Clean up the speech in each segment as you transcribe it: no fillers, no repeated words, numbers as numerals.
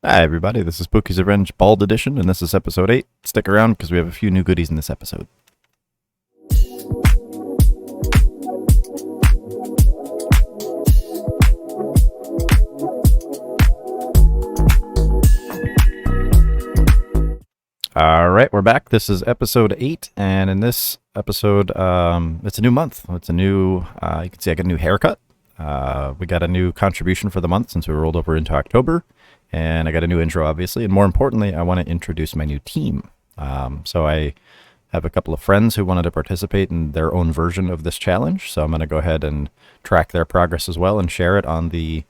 Hi, everybody. This is Pookie's Revenge Bald Edition, and this is episode 8. Stick around because we have a few new goodies in this episode. All right, we're back. This is episode 8, and in this episode, it's a new month. It's a new, you can see I got a new haircut. We got a new contribution for the month since we rolled over into October, and I got a new intro, obviously. And more importantly, I want to introduce my new team. So I have a couple of friends who wanted to participate in their own version of this challenge. So I'm going to go ahead and track their progress as well and share it on the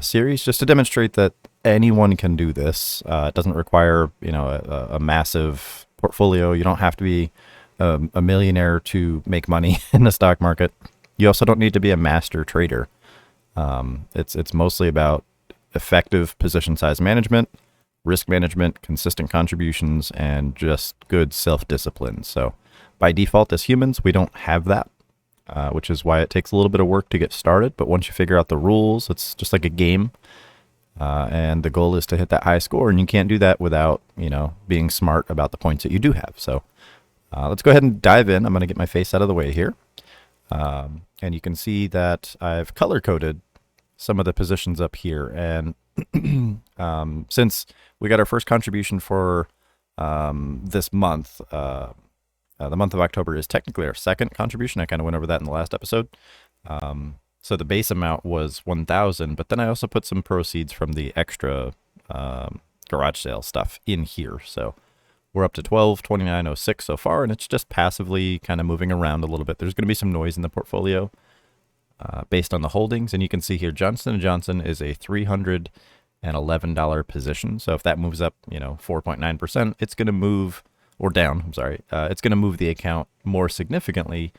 series just to demonstrate that anyone can do this. It doesn't require, a massive portfolio. You don't have to be a millionaire to make money in the stock market. You also don't need to be a master trader. It's mostly about effective position size management, risk management, consistent contributions, and just good self-discipline. So by default, as humans, we don't have that, which is why it takes a little bit of work to get started. But once you figure out the rules, it's just like a game. And the goal is to hit that high score, and you can't do that without, being smart about the points that you do have. So let's go ahead and dive in. I'm going to get my face out of the way here. And you can see that I've color-coded some of the positions up here. And since we got our first contribution for this month, the month of October is technically our second contribution. I kind of went over that in the last episode. So the base amount was 1,000, but then I also put some proceeds from the extra garage sale stuff in here. So we're up to 1229.06 so far, and it's just passively kind of moving around a little bit. There's going to be some noise in the portfolio based on the holdings, and you can see here Johnson & Johnson is a $311 position. So if that moves up, 4.9%, it's going to move, or down, I'm sorry, it's going to move the account more significantly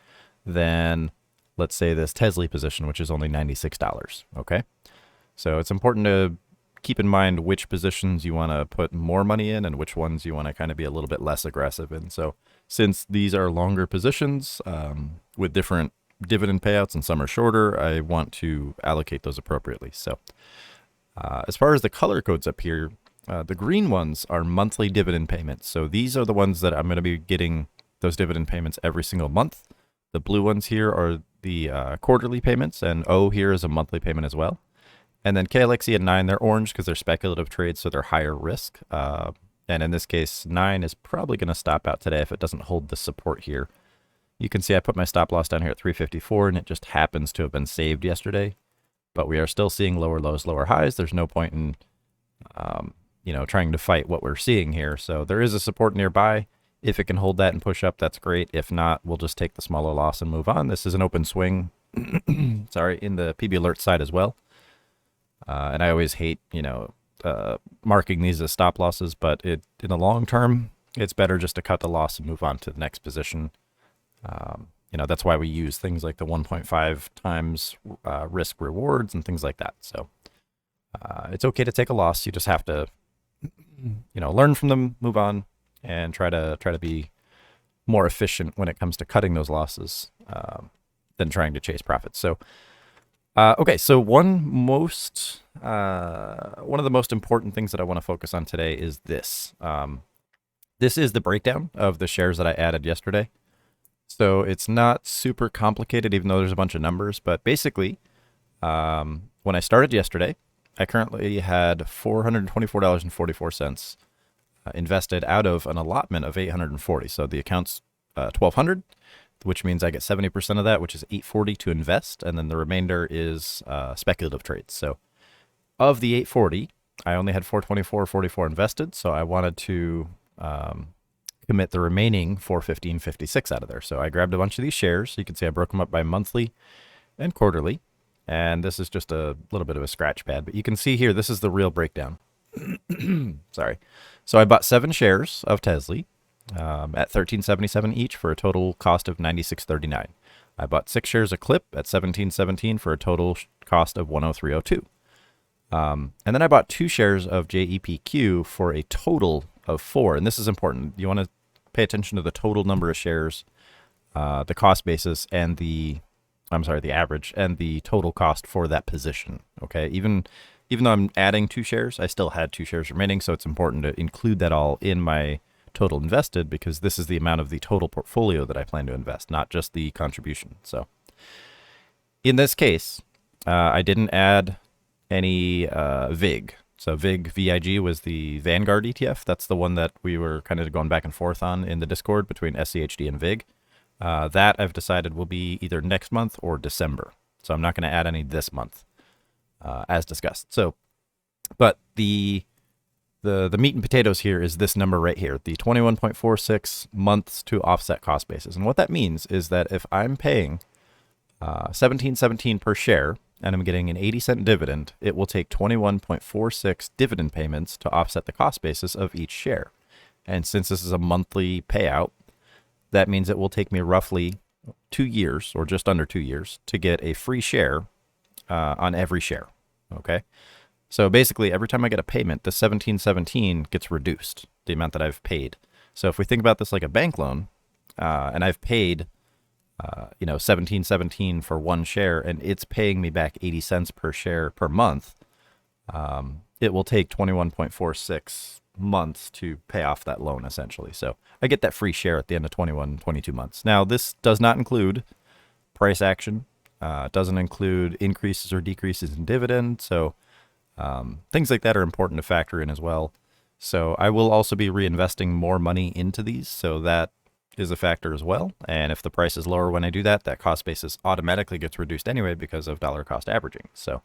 than, let's say, this Tesla position, which is only $96, okay? So it's important to keep in mind which positions you want to put more money in and which ones you want to kind of be a little bit less aggressive in. So since these are longer positions with different dividend payouts and some are shorter, I want to allocate those appropriately. So as far as the color codes up here, the green ones are monthly dividend payments. So these are the ones that I'm going to be getting those dividend payments every single month. The blue ones here are the quarterly payments, and O here is a monthly payment as well. And then KLXE and 9, they're orange because they're speculative trades, so they're higher risk. And in this case, 9 is probably going to stop out today if it doesn't hold the support here. You can see I put my stop loss down here at 354, and it just happens to have been saved yesterday. But we are still seeing lower lows, lower highs. There's no point in, trying to fight what we're seeing here. So there is a support nearby. If it can hold that and push up, that's great. If not, we'll just take the smaller loss and move on. This is an open swing, sorry, in the PBAlerts side as well. And I always hate, marking these as stop losses, but in the long term, it's better just to cut the loss and move on to the next position. That's why we use things like the 1.5 times risk rewards and things like that. So it's okay to take a loss. You just have to, learn from them, move on, and try to be more efficient when it comes to cutting those losses than trying to chase profits. So, okay, so one of the most important things that I want to focus on today is this. This is the breakdown of the shares that I added yesterday. So it's not super complicated, even though there's a bunch of numbers. But basically, when I started yesterday, I currently had $424.44 invested out of an allotment of 840. So the account's 1,200, which means I get 70% of that, which is 840 to invest, and then the remainder is speculative trades. So of the 840, I only had 424.44 invested, so I wanted to commit the remaining 415.56 out of there. So I grabbed a bunch of these shares. You can see I broke them up by monthly and quarterly, and this is just a little bit of a scratch pad, but you can see here, this is the real breakdown. Sorry. So I bought 7 shares of Tesla at $13.77 each for a total cost of $96.39. I bought 6 shares of Clip at $17.17 for a total cost of $103.02. And then I bought 2 shares of JEPQ for a total of 4. And this is important. You want to pay attention to the total number of shares, the cost basis, and the average and the total cost for that position. Okay. Even even though I'm adding 2 shares, I still had 2 shares remaining. So it's important to include that all in my total invested, because this is the amount of the total portfolio that I plan to invest, not just the contribution. So in this case, I didn't add any VIG. So VIG was the Vanguard ETF. That's the one that we were kind of going back and forth on in the Discord between SCHD and VIG. That I've decided will be either next month or December. So I'm not going to add any this month, as discussed. So, but the meat and potatoes here is this number right here, the 21.46 months to offset cost basis. And what that means is that if I'm paying $17.17 per share, and I'm getting an 80-cent dividend, it will take 21.46 dividend payments to offset the cost basis of each share. And since this is a monthly payout, that means it will take me roughly 2 years, or just under 2 years, to get a free share on every share. Okay? So basically, every time I get a payment, the $17.17 gets reduced, the amount that I've paid. So if we think about this like a bank loan, and I've paid $17.17 for 1 share, and it's paying me back 80 cents per share per month, it will take 21.46 months to pay off that loan, essentially. So I get that free share at the end of 22 months. Now, this does not include price action. It doesn't include increases or decreases in dividend. So things like that are important to factor in as well. So I will also be reinvesting more money into these, so that is a factor as well. And if the price is lower when I do that, that cost basis automatically gets reduced anyway because of dollar cost averaging. So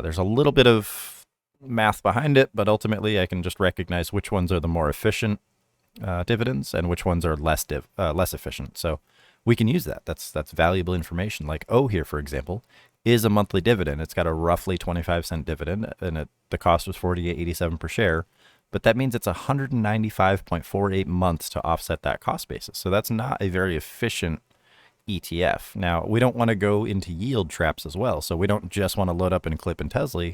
there's a little bit of math behind it, but ultimately I can just recognize which ones are the more efficient dividends and which ones are less efficient. So we can use that. That's valuable information. Like O here, for example, is a monthly dividend. It's got a roughly 25-cent dividend, and the cost was $48.87 per share. But that means it's 195.48 months to offset that cost basis. So that's not a very efficient ETF. Now, we don't want to go into yield traps as well. So we don't just want to load up in Clip and Tesla,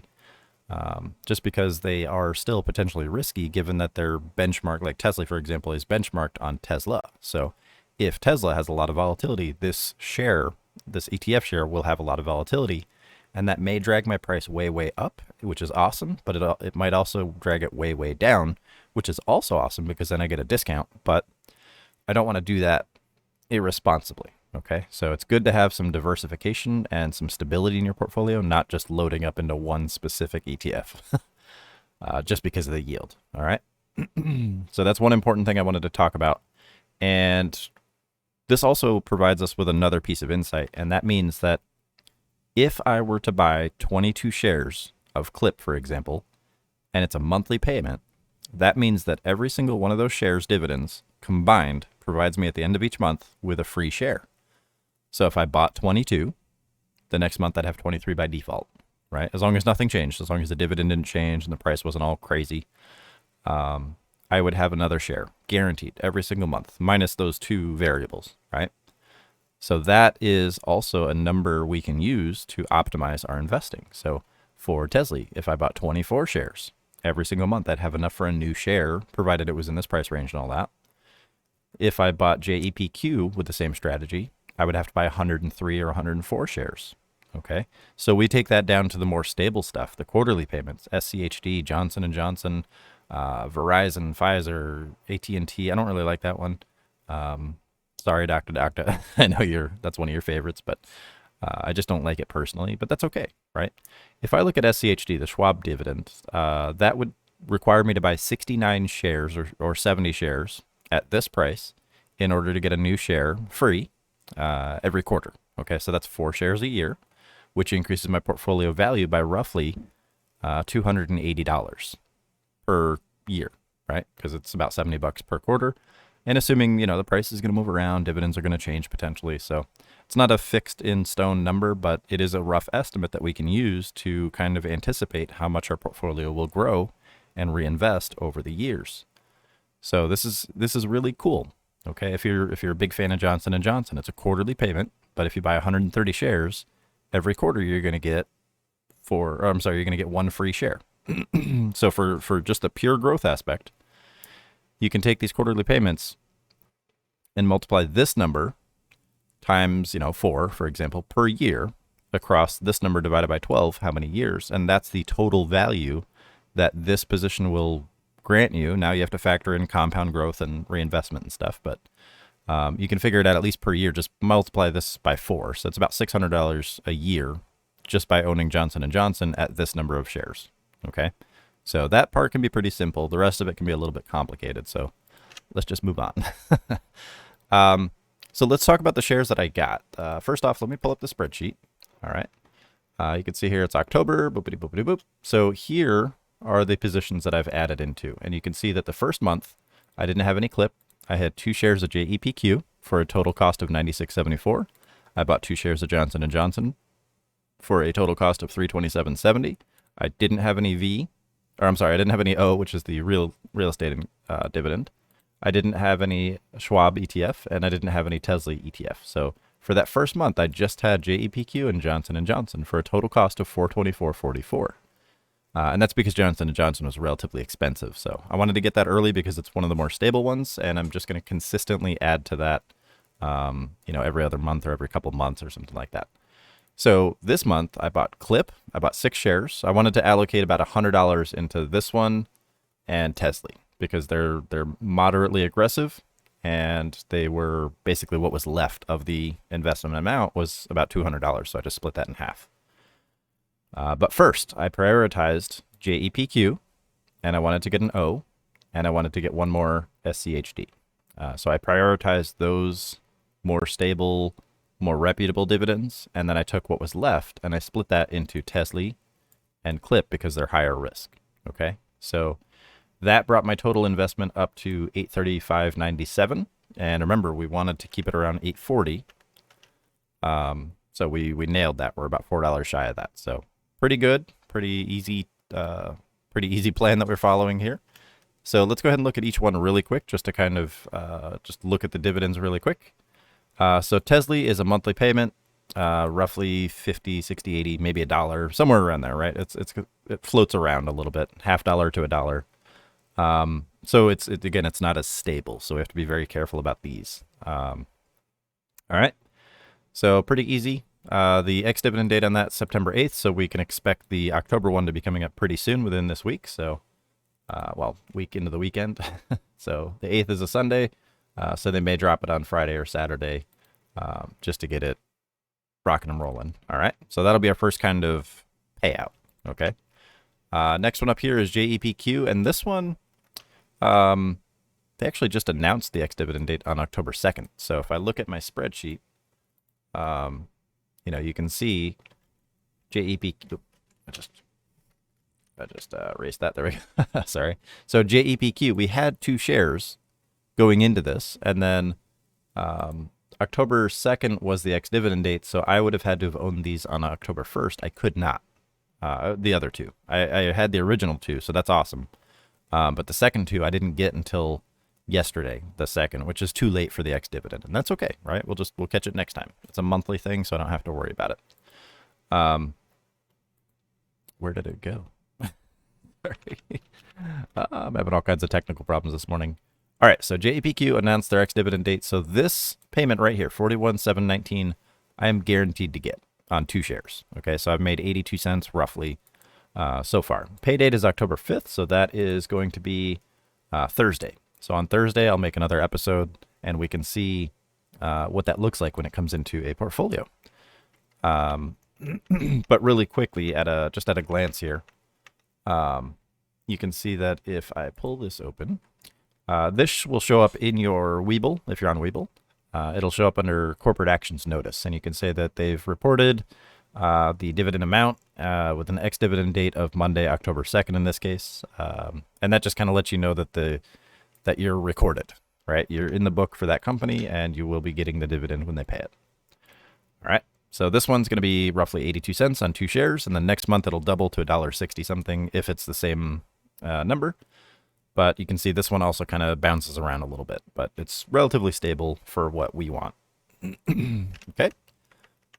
just because they are still potentially risky, given that they're benchmarked, like Tesla, for example, is benchmarked on Tesla. So if Tesla has a lot of volatility, this ETF share will have a lot of volatility. And that may drag my price way, way up, which is awesome. But it might also drag it way, way down, which is also awesome, because then I get a discount. But I don't want to do that irresponsibly. Okay, so it's good to have some diversification and some stability in your portfolio, not just loading up into one specific ETF just because of the yield. All right. So that's one important thing I wanted to talk about. And this also provides us with another piece of insight. And that means that if I were to buy 22 shares of Clip, for example, and it's a monthly payment, that means that every single one of those shares' dividends combined provides me at the end of each month with a free share. So if I bought 22, the next month I'd have 23 by default, right? As long as nothing changed, as long as the dividend didn't change and the price wasn't all crazy, I would have another share guaranteed every single month, minus those 2 variables, right? So that is also a number we can use to optimize our investing. So for Tesla, if I bought 24 shares every single month, I'd have enough for a new share, provided it was in this price range and all that. If I bought JEPQ with the same strategy, I would have to buy 103 or 104 shares. Okay, so we take that down to the more stable stuff, the quarterly payments, SCHD, Johnson & Johnson, Verizon, Pfizer, AT&T. I don't really like that one. Sorry, Doctor. I know that's one of your favorites, but I just don't like it personally, but that's okay, right? If I look at SCHD, the Schwab dividend, that would require me to buy 69 shares or 70 shares at this price in order to get a new share free every quarter. Okay, so that's 4 shares a year, which increases my portfolio value by roughly $280 per year, right? Because it's about $70 per quarter. And assuming, the price is going to move around, dividends are going to change potentially. So it's not a fixed in stone number, but it is a rough estimate that we can use to kind of anticipate how much our portfolio will grow and reinvest over the years. So this is really cool. Okay, if you're a big fan of Johnson & Johnson, it's a quarterly payment, but if you buy 130 shares every quarter, you're going to get 1 free share. So for just the pure growth aspect, you can take these quarterly payments and multiply this number times, 4, for example, per year, across this number divided by 12, how many years, and that's the total value that this position will grant you. Now you have to factor in compound growth and reinvestment and stuff, but you can figure it out at least per year. Just multiply this by 4, so it's about $600 a year just by owning Johnson & Johnson at this number of shares. Okay, so that part can be pretty simple. The rest of it can be a little bit complicated, so let's just move on. So let's talk about the shares that I got. First off, let me pull up the spreadsheet. All right. You can see here it's October, boopity boopity boop. So here are the positions that I've added into. And you can see that the first month, I didn't have any clip. I had 2 shares of JEPQ for a total cost of $96.74. I bought 2 shares of Johnson & Johnson for a total cost of $327.70. I didn't have any I didn't have any O, which is the real estate dividend. I didn't have any Schwab ETF, and I didn't have any Tesla ETF. So for that first month, I just had JEPQ and Johnson & Johnson for a total cost of $424.44. And that's because Johnson & Johnson was relatively expensive. So I wanted to get that early because it's one of the more stable ones, and I'm just going to consistently add to that, every other month or every couple months or something like that. So this month I bought Clip. I bought 6 shares. I wanted to allocate about $100 into this one and Tesla because they're moderately aggressive, and they were basically what was left of the investment amount was about $200. So I just split that in half. But first, I prioritized JEPQ, and I wanted to get an O, and I wanted to get one more SCHD. So I prioritized those more stable, more reputable dividends, and then I took what was left, and I split that into Tesla and Clip because they're higher risk. Okay, so that brought my total investment up to $835.97, and remember, we wanted to keep it around $840. So we nailed that. We're about $4 shy of that. So pretty good, pretty easy plan that we're following here. So let's go ahead and look at each one really quick, just to kind of just look at the dividends really quick. So Tesla is a monthly payment, roughly 50, 60, 80, maybe $1, somewhere around there, right? It floats around a little bit, $0.50 to $1. So it's not as stable, so we have to be very careful about these. All right, so pretty easy. The ex-dividend date on that September 8th, so we can expect the October one to be coming up pretty soon within this week. So, week into the weekend. So the 8th is a Sunday, so they may drop it on Friday or Saturday, just to get it rocking and rolling. All right, so that'll be our first kind of payout. Okay. Next one up here is JEPQ, and this one, they actually just announced the ex-dividend date on October 2nd. So if I look at my spreadsheet, you can see JEPQ. I just erased that. There we go. Sorry. So JEPQ, we had 2 shares going into this, and then October 2nd was the ex-dividend date, so I would have had to have owned these on October 1st. I could not. The other 2. I had the original 2, so that's awesome. But the second 2 I didn't get until yesterday, the 2nd, which is too late for the ex-dividend, and that's okay, right? We'll catch it next time. It's a monthly thing, so I don't have to worry about it. Where did it go? Sorry. I'm having all kinds of technical problems this morning. All right, so JEPQ announced their ex-dividend date. So this payment right here, $41,719, I am guaranteed to get on 2 shares. Okay, so I've made 82 cents roughly so far. Pay date is October 5th, so that is going to be Thursday. So on Thursday, I'll make another episode, and we can see what that looks like when it comes into a portfolio. But really quickly, just at a glance here, you can see that if I pull this open, this will show up in your Webull, if you're on Webull. It'll show up under corporate actions notice, and you can say that they've reported the dividend amount with an ex-dividend date of Monday, October 2nd in this case. And that just kind of lets you know that you're recorded, right? You're in the book for that company, and you will be getting the dividend when they pay it. All right. So this one's going to be roughly 82 cents on 2 shares, and then next month it'll double to $1.60 something if it's the same number. But you can see this one also kind of bounces around a little bit, but it's relatively stable for what we want. Okay.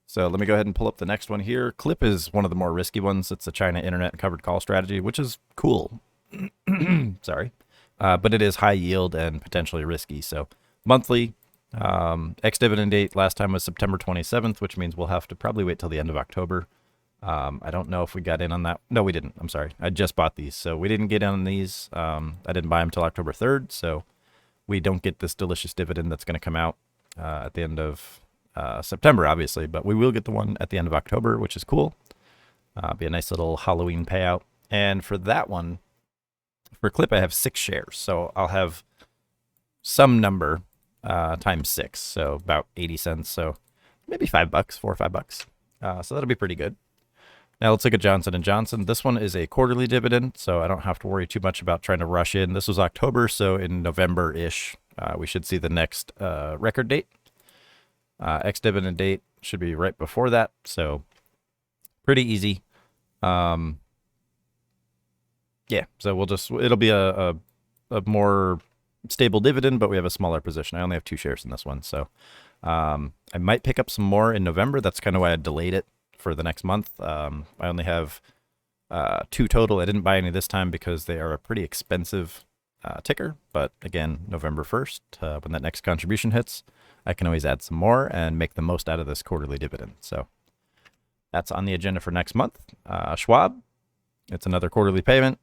So let me go ahead and pull up the next one here. Clip is one of the more risky ones. It's a China internet covered call strategy, which is cool. Sorry. But it is high yield and potentially risky. So monthly, Ex-dividend date last time was September 27th, which means we'll have to probably wait till the end of October. I don't know if we got in on that. No, we didn't. I'm sorry. I just bought these, so we didn't get in on these. I didn't buy them till October 3rd, so we don't get this delicious dividend that's going to come out at the end of September, obviously, but we will get the one at the end of October, which is cool. Be a nice little Halloween payout. And for that one, for Clip, I have 6 shares, so I'll have some number times 6, so about 80 cents. So maybe $5, $4 or $5. So that'll be pretty good. Now let's look at Johnson & Johnson. This one is a quarterly dividend, so I don't have to worry too much about trying to rush in. This was October, so in November-ish, we should see the next record date. Ex-dividend date should be right before that, so pretty easy. Yeah, so it'll be a more stable dividend, but we have a smaller position. I only have 2 shares in this one, so I might pick up some more in November. That's kind of why I delayed it for the next month. I only have 2 total. I didn't buy any this time because they are a pretty expensive ticker, but again, November 1st, when that next contribution hits, I can always add some more and make the most out of this quarterly dividend. So that's on the agenda for next month. Schwab, it's another quarterly payment.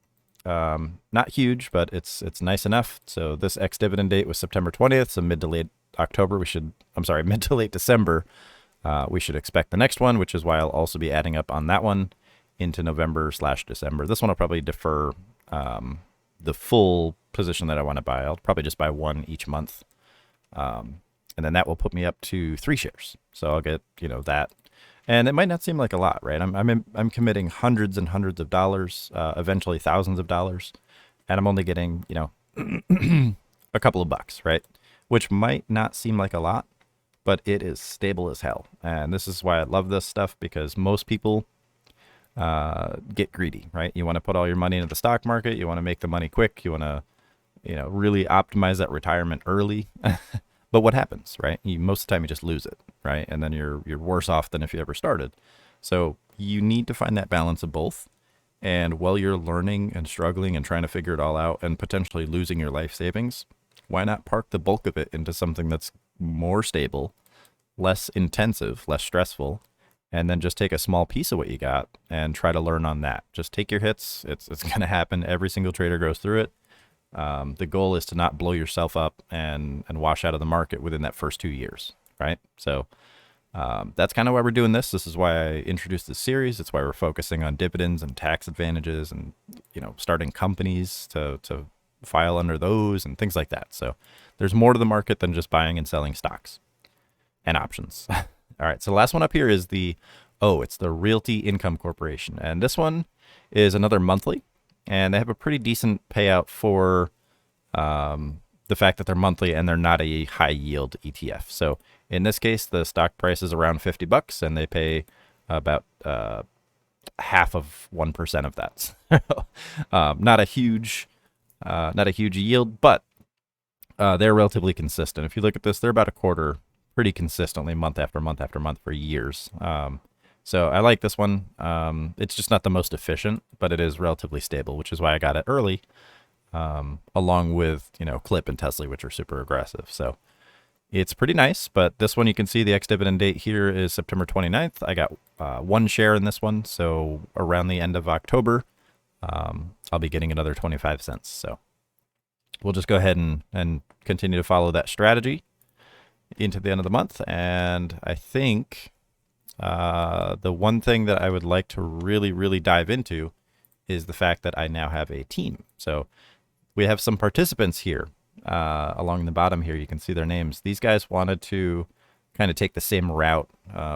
Not huge, but it's nice enough. So this ex-dividend date was September 20th, so mid to late December, we should expect the next one, which is why I'll also be adding up on that one into November/December. This one I'll probably defer the full position that I want to buy. I'll probably just buy one each month. And then that will put me up to 3 shares. So I'll get, that. And it might not seem like a lot, right? I'm committing hundreds and hundreds of dollars, eventually thousands of dollars, and I'm only getting, a couple of bucks, right? Which might not seem like a lot, but it is stable as hell. And this is why I love this stuff, because most people get greedy, right? You want to put all your money into the stock market. You want to make the money quick. You want to, really optimize that retirement early. But what happens, right? Most of the time you just lose it, right? And then you're worse off than if you ever started. So you need to find that balance of both. And while you're learning and struggling and trying to figure it all out and potentially losing your life savings, why not park the bulk of it into something that's more stable, less intensive, less stressful, and then just take a small piece of what you got and try to learn on that. Just take your hits. It's going to happen. Every single trader goes through it. The goal is to not blow yourself up and wash out of the market within that first 2 years, right? So that's kind of why we're doing this. This is why I introduced this series. It's why we're focusing on dividends and tax advantages and, starting companies to file under those and things like that. So there's more to the market than just buying and selling stocks and options. All right, so the last one up here is it's the Realty Income Corporation. And this one is another monthly. And they have a pretty decent payout for the fact that they're monthly and they're not a high yield ETF. So in this case, the stock price is around $50 and they pay about half of 1% of that. Not a huge yield, but they're relatively consistent. If you look at this, they're about a quarter pretty consistently month after month after month for years. So I like this one. It's just not the most efficient, but it is relatively stable, which is why I got it early, along with, Clip and Tesla, which are super aggressive. So it's pretty nice, but this one you can see the ex-dividend date here is September 29th. I got 1 share in this one, so around the end of October, I'll be getting another 25 cents. So we'll just go ahead and continue to follow that strategy into the end of the month, and I think the one thing that I would like to really, really dive into is the fact that I now have a team. So we have some participants here along the bottom here. You can see their names. These guys wanted to kind of take the same route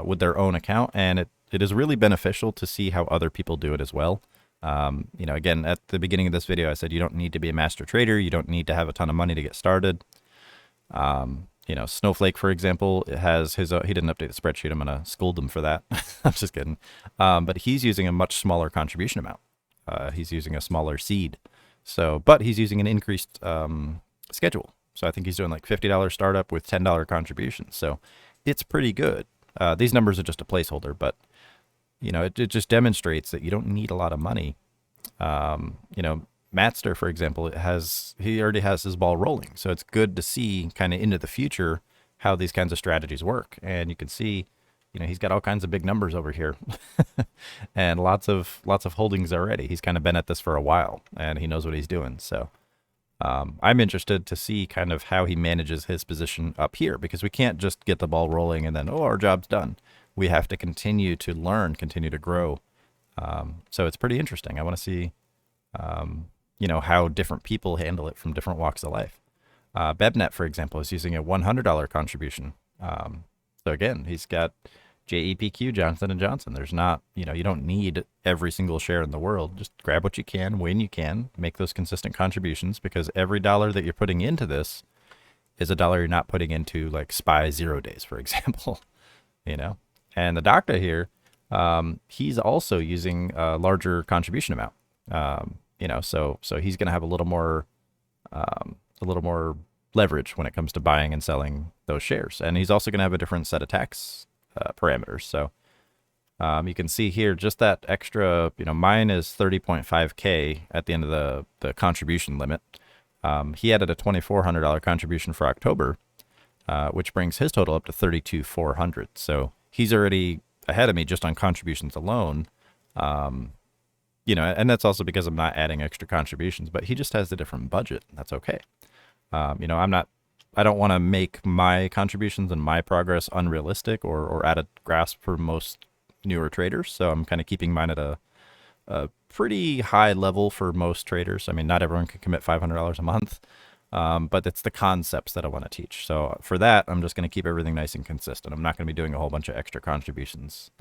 with their own account, and it is really beneficial to see how other people do it as well. Again, at the beginning of this video, I said you don't need to be a master trader. You don't need to have a ton of money to get started. Snowflake, for example, has he didn't update the spreadsheet. I'm going to scold him for that. I'm just kidding. But he's using a much smaller contribution amount. He's using a smaller seed. But he's using an increased schedule. So I think he's doing like $50 startup with $10 contributions. So it's pretty good. These numbers are just a placeholder, but it just demonstrates that you don't need a lot of money. Matster, for example, he already has his ball rolling. So it's good to see kind of into the future how these kinds of strategies work. And you can see, he's got all kinds of big numbers over here and lots of holdings already. He's kind of been at this for a while and he knows what he's doing. So I'm interested to see kind of how he manages his position up here, because we can't just get the ball rolling and then, our job's done. We have to continue to learn, continue to grow. So it's pretty interesting. I want to see, how different people handle it from different walks of life. BevNet, for example, is using a $100 contribution. So again, he's got JEPQ, Johnson & Johnson. There's not, you don't need every single share in the world. Just grab what you can, when you can, make those consistent contributions, because every dollar that you're putting into this is a dollar you're not putting into like SPY 0 days, for example, And the doctor here, he's also using a larger contribution amount, so he's going to have a little more leverage when it comes to buying and selling those shares. And he's also going to have a different set of tax parameters. So you can see here just that extra, mine is 30.5K at the end of the contribution limit. He added a $2,400 contribution for October, which brings his total up to 32,400. So he's already ahead of me just on contributions alone. And that's also because I'm not adding extra contributions, but he just has a different budget. That's okay. I don't want to make my contributions and my progress unrealistic or at a grasp for most newer traders. So I'm kind of keeping mine at a pretty high level for most traders. I mean, not everyone can commit $500 a month, but it's the concepts that I want to teach. So for that, I'm just going to keep everything nice and consistent. I'm not going to be doing a whole bunch of extra contributions.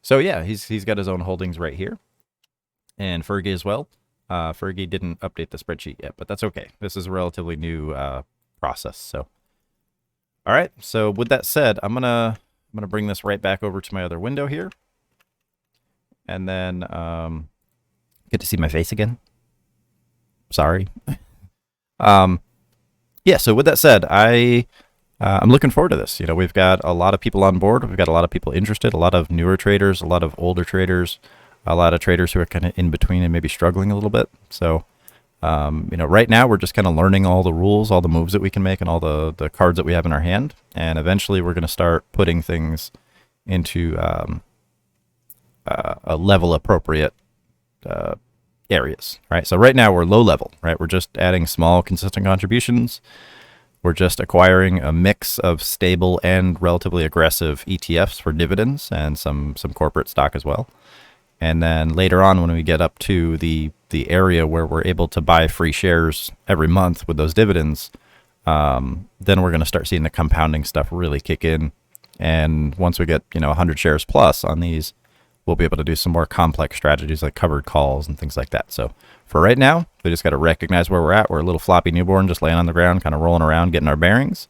So yeah, he's got his own holdings right here, and Fergie as well. Fergie didn't update the spreadsheet yet, but that's okay. This is a relatively new process. So, all right. So with that said, I'm gonna bring this right back over to my other window here, and then get to see my face again. Sorry. Yeah. So with that said, I'm looking forward to this. We've got a lot of people on board. We've got a lot of people interested. A lot of newer traders, a lot of older traders. A lot of traders who are kind of in between and maybe struggling a little bit. So, right now we're just kind of learning all the rules, all the moves that we can make, and all the cards that we have in our hand. And eventually we're going to start putting things into a level appropriate areas, right? So right now we're low level, right? We're just adding small, consistent contributions. We're just acquiring a mix of stable and relatively aggressive ETFs for dividends and some corporate stock as well. And then later on, when we get up to the area where we're able to buy free shares every month with those dividends, then we're going to start seeing the compounding stuff really kick in. And once we get 100 shares plus on these, we'll be able to do some more complex strategies like covered calls and things like that. So for right now, we just got to recognize where we're at. We're a little floppy newborn, just laying on the ground, kind of rolling around, getting our bearings.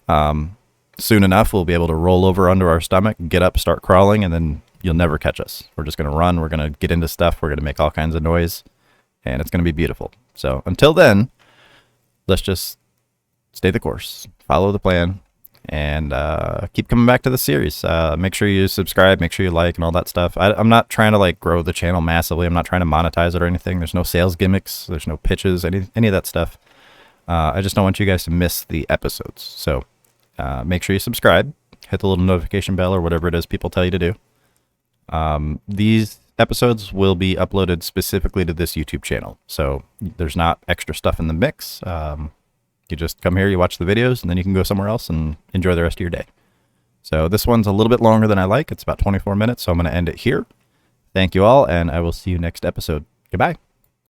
Soon enough, we'll be able to roll over under our stomach, get up, start crawling, and then you'll never catch us. We're just going to run. We're going to get into stuff. We're going to make all kinds of noise, and it's going to be beautiful. So until then, let's just stay the course, follow the plan, and keep coming back to the series. Make sure you subscribe, make sure you like, and all that stuff. I'm not trying to grow the channel massively. I'm not trying to monetize it or anything. There's no sales gimmicks. There's no pitches, any of that stuff. I just don't want you guys to miss the episodes. So make sure you subscribe, hit the little notification bell or whatever it is people tell you to do. These episodes will be uploaded specifically to this YouTube channel. So there's not extra stuff in the mix. You just come here, you watch the videos, and then you can go somewhere else and enjoy the rest of your day. So this one's a little bit longer than I like. It's about 24 minutes, so I'm going to end it here. Thank you all, and I will see you next episode. Goodbye.